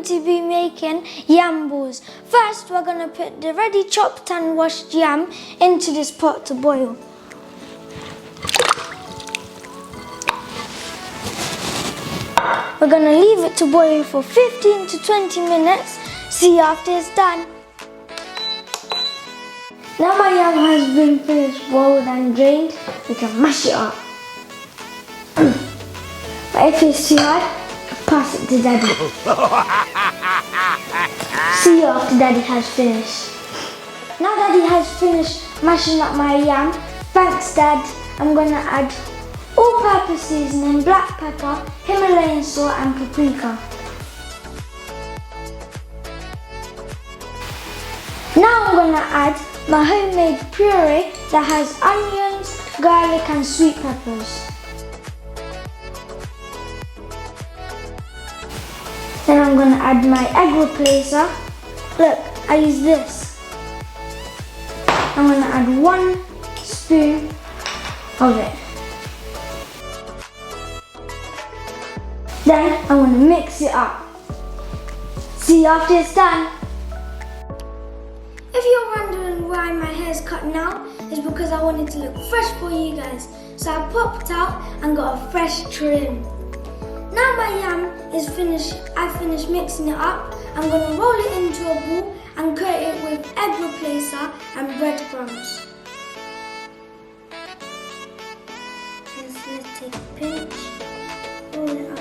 to be making yam balls. First, we're going to put the ready chopped and washed yam into this pot to boil. We're going to leave it to boil for 15 to 20 minutes. See you after it's done. Now my yam has been finished boiled and drained, we can mash it up. But if it's too hard, pass it to Daddy. See you after Daddy has finished. Now Daddy has finished mashing up my yam. Thanks Dad. I'm going to add all-purpose seasoning, black pepper, Himalayan salt and paprika. Now I'm going to add my homemade puree that has onions, garlic and sweet peppers. Then I'm going to add my egg replacer. Look, I use this. I'm going to add 1 spoon of it. Then I'm going to mix it up. See you after it's done. If you're wondering why my hair's cut now, it's because I wanted to look fresh for you guys. So I popped out and got a fresh trim. Now my yam is finished, I finished mixing it up. I'm going to roll it into a ball and coat it with egg replacer and breadcrumbs. Let's take a pinch, roll it up.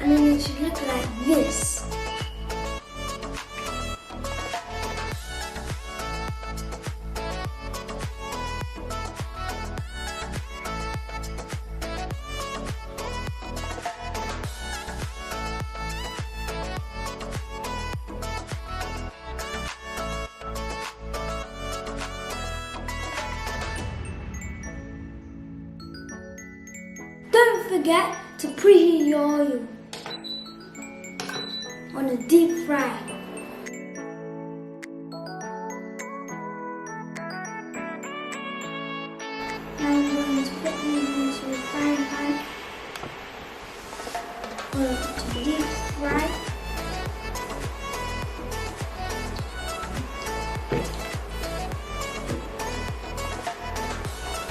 And then it should look like this. Don't forget to preheat your oil on a deep fry. Now I'm going to put these into a frying pan. To deep fry.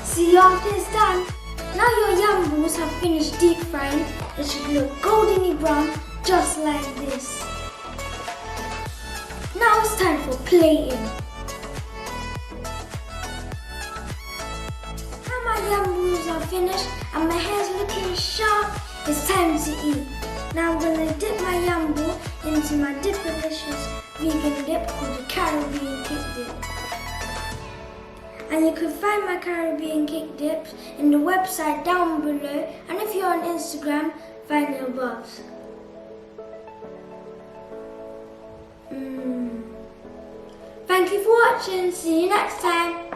See you after it's done. Now your yam balls have finished deep frying. It should look goldeny brown, just like this. Now it's time for plating. Now my yam balls are finished and my hair's looking sharp, it's time to eat. Now I'm going to dip my yam ball into my dip-delicious vegan dip called the Caribbean Kick Dip. And you can find my Caribbean Kick Dips in the website down below, and if you're on Instagram, find it above. Thank you for watching, see you next time.